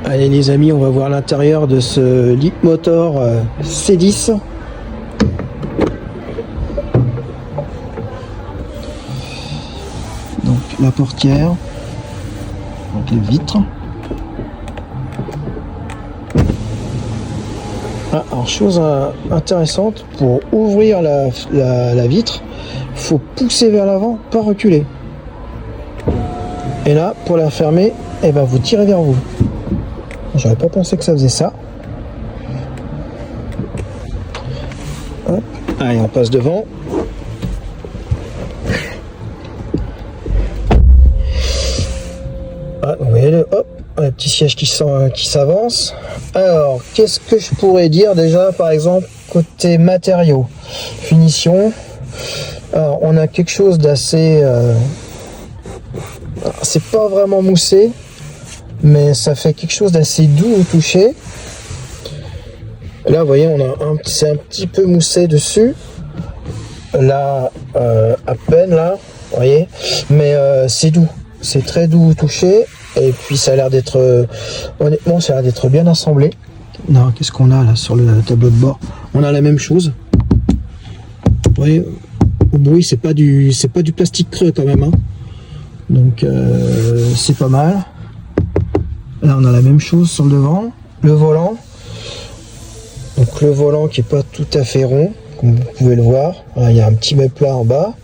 Allez les amis, on va voir l'intérieur de ce Leapmotor C10. Donc la portière, donc les vitres. Ah, alors chose intéressante, pour ouvrir la vitre, faut pousser vers l'avant, pas reculer. Et là, pour la fermer, eh ben, vous tirez vers vous. J'aurais pas pensé que ça faisait ça. Hop. Allez, on passe devant. Ah, vous voyez le petit siège qui s'avance. Alors, qu'est-ce que je pourrais dire déjà, par exemple, côté matériaux, finition. Alors, on a quelque chose d'assez... c'est pas vraiment moussé, mais ça fait quelque chose d'assez doux au toucher. Là, vous voyez, c'est un petit peu moussé dessus. Là, à peine, là, vous voyez. Mais c'est doux. C'est très doux au toucher. Et puis, ça a l'air d'être... honnêtement, ça a l'air d'être bien assemblé. Non, qu'est-ce qu'on a là sur le tableau de bord? On a la même chose. Vous voyez, au bruit, c'est pas du plastique creux quand même, hein. Donc, c'est pas mal. Là, on a la même chose sur le devant. Le volant. Donc, le volant qui est pas tout à fait rond, comme vous pouvez le voir. Il y a un petit plat en bas.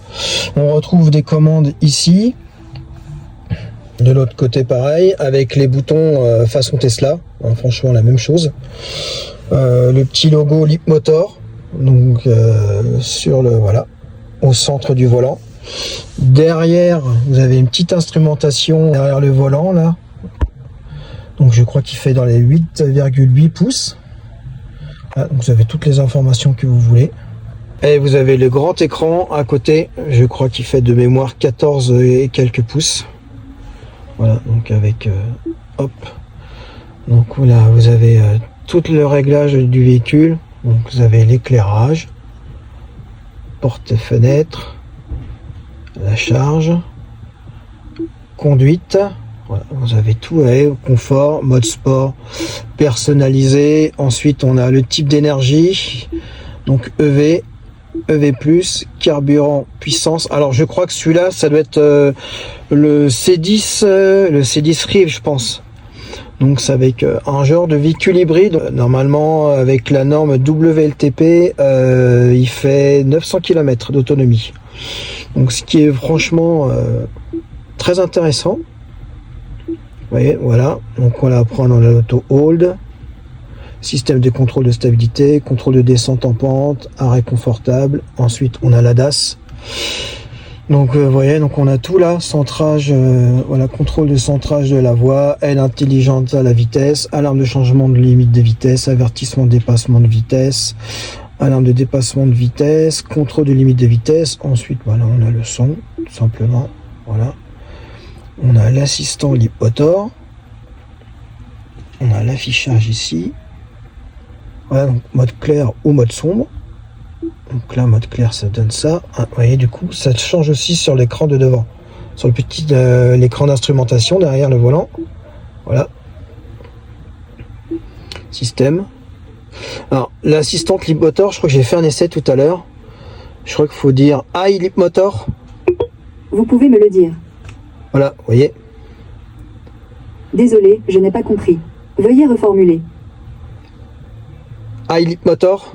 On retrouve des commandes ici. De l'autre côté, pareil, avec les boutons façon Tesla. Hein, franchement, la même chose. Le petit logo Leapmotor. Donc, sur le... Voilà. Au centre du volant. Derrière, vous avez une petite instrumentation derrière le volant, là. Donc, je crois qu'il fait dans les 8,8 pouces. Ah, donc vous avez toutes les informations que vous voulez. Et vous avez le grand écran à côté. Je crois qu'il fait de mémoire 14 et quelques pouces. Voilà, donc avec... hop. Donc là, vous avez tout le réglage du véhicule. Donc vous avez l'éclairage, porte-fenêtre, la charge, conduite. Voilà, vous avez tout, confort, mode sport, personnalisé. Ensuite, on a le type d'énergie, donc EV, EV+, carburant, puissance. Alors, je crois que celui-là, ça doit être le C10 Riv, je pense. Donc, c'est avec un genre de véhicule hybride. Normalement, avec la norme WLTP, il fait 900 km d'autonomie. Donc, ce qui est franchement très intéressant. Vous voyez, voilà, donc on la prend dans l'auto hold, système de contrôle de stabilité, contrôle de descente en pente, arrêt confortable. Ensuite on a l'ADAS. Donc vous voyez, donc on a tout là, centrage, voilà, contrôle de centrage de la voie, aide intelligente à la vitesse, alarme de changement de limite de vitesse, avertissement de dépassement de vitesse, alarme de dépassement de vitesse, contrôle de limite de vitesse. Ensuite voilà, on a le son, tout simplement, voilà. On a l'assistant Leapmotor. On a l'affichage ici. Voilà, donc mode clair ou mode sombre. Donc là, mode clair, ça donne ça. Ah, vous voyez, du coup, ça change aussi sur l'écran de devant. Sur le petit l'écran d'instrumentation derrière le volant. Voilà. Système. Alors, l'assistante Leapmotor, je crois que j'ai fait un essai tout à l'heure. Je crois qu'il faut dire Hi Leapmotor. Vous pouvez me le dire. Voilà, vous voyez. Désolé, je n'ai pas compris. Veuillez reformuler. Hi Leapmotor.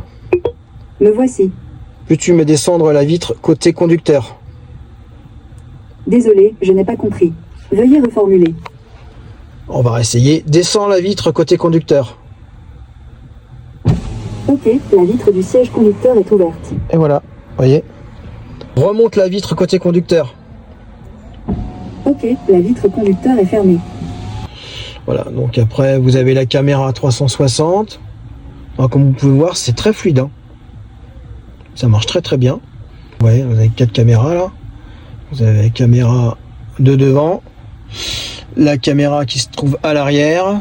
Me voici. Peux-tu me descendre la vitre côté conducteur? Désolé, je n'ai pas compris. Veuillez reformuler. On va essayer. Descends la vitre côté conducteur. Ok, la vitre du siège conducteur est ouverte. Et voilà, vous voyez. Remonte la vitre côté conducteur. Ok, la vitre conducteur est fermée. Voilà, donc après vous avez la caméra 360. Alors, comme vous pouvez voir, c'est très fluide, hein. Ça marche très très bien. Ouais, vous avez 4 caméras là. Vous avez la caméra de devant, la caméra qui se trouve à l'arrière,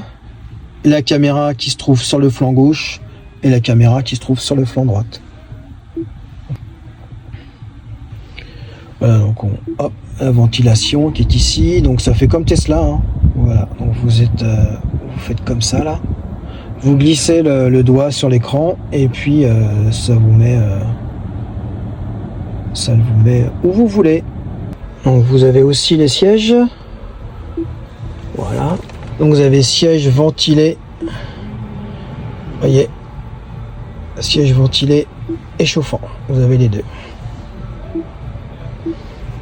la caméra qui se trouve sur le flanc gauche et la caméra qui se trouve sur le flanc droite. Voilà, donc hop, la ventilation qui est ici, donc ça fait comme Tesla, hein. Voilà, donc vous faites comme ça là. Vous glissez le doigt sur l'écran et puis ça vous met où vous voulez. Donc vous avez aussi les sièges. Voilà. Donc vous avez siège ventilé. Voyez. Siège ventilé et chauffant. Vous avez les deux.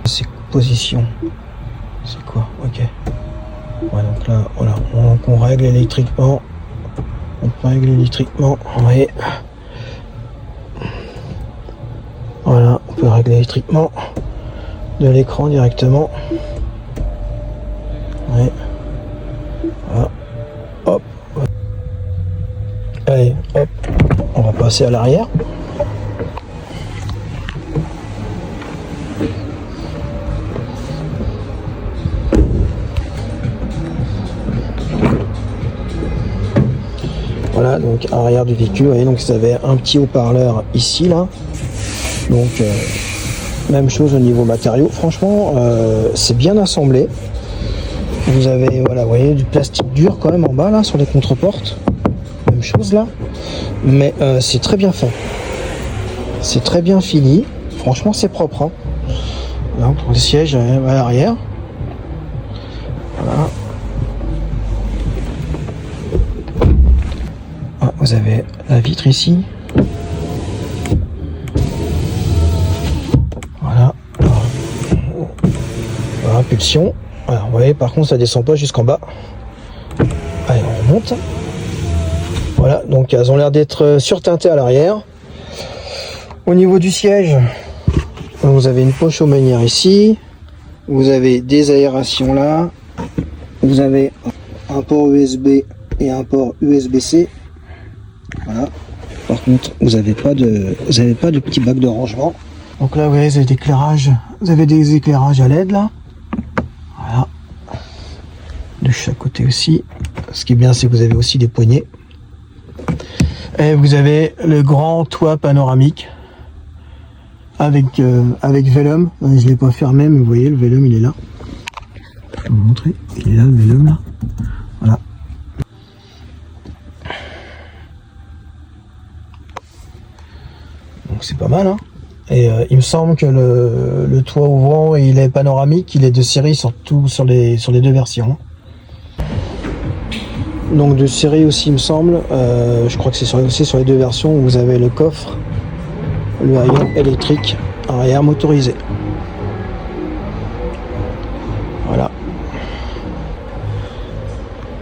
C'est position. C'est quoi? Ok. Ouais, donc là, voilà. On règle électriquement. On peut régler électriquement. Oui. Voilà. On peut régler électriquement de l'écran directement. Oui. Voilà. Hop. Allez, hop. On va passer à l'arrière. Voilà, donc arrière du véhicule, vous voyez, donc vous avez un petit haut-parleur ici, là. Donc, même chose au niveau matériaux. Franchement, c'est bien assemblé. Vous avez, voilà, vous voyez, du plastique dur quand même en bas, là, sur les contreportes. Même chose, là. Mais c'est très bien fait. C'est très bien fini. Franchement, c'est propre. Hein. Là, pour les sièges à l'arrière. Voilà. Ah, vous avez la vitre ici. Voilà. Voilà, impulsion. Voilà, vous voyez, par contre, ça descend pas jusqu'en bas. Allez, on remonte. Voilà, donc elles ont l'air d'être surteintées à l'arrière. Au niveau du siège, vous avez une poche aumônière ici. Vous avez des aérations là. Vous avez un port USB et un port USB-C. Voilà. Par contre, vous n'avez pas de petit bac de rangement. Donc là, vous voyez, vous avez d'éclairage. Vous avez des éclairages à LED là. Voilà. De chaque côté aussi. Ce qui est bien, c'est que vous avez aussi des poignées. Et vous avez le grand toit panoramique avec vélum. Je ne l'ai pas fermé, mais vous voyez, le vélum, il est là. Je vais vous montrer. Il est là, le vélum, là. Voilà. Donc c'est pas mal, hein. Et il me semble que le toit ouvrant, il est panoramique, il est de série sur les deux versions. Donc de série aussi, il me semble, je crois que c'est aussi sur les deux versions où vous avez le coffre, le haillon électrique arrière motorisé. Voilà.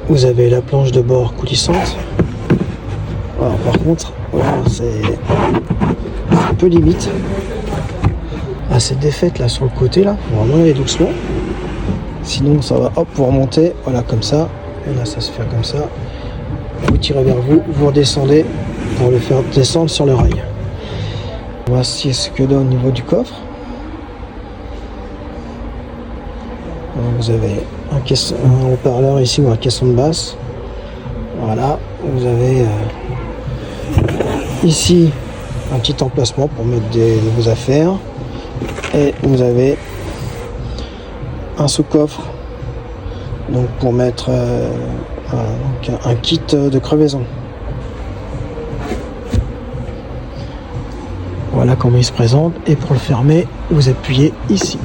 Vous avez la planche de bord coulissante. Alors, par contre, voilà, c'est un peu limite. Ah, cette défaite là sur le côté là, on va vraiment aller doucement. Sinon ça va, hop, vous remontez, voilà, comme ça. Et là, ça se fait comme ça. Vous tirez vers vous, vous redescendez pour le faire descendre sur le rail. Voici ce que donne au niveau du coffre. Donc, vous avez un haut-parleur ici ou un caisson de basse. Voilà. Vous avez ici un petit emplacement pour mettre de vos affaires. Et vous avez un sous-coffre. Donc pour mettre voilà, donc un kit de crevaison. Voilà comment il se présente. Et pour le fermer, vous appuyez ici.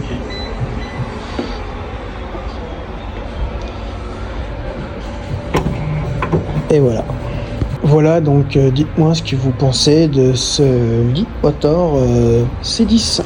Et voilà. Voilà, donc dites-moi ce que vous pensez de ce Liquator C10.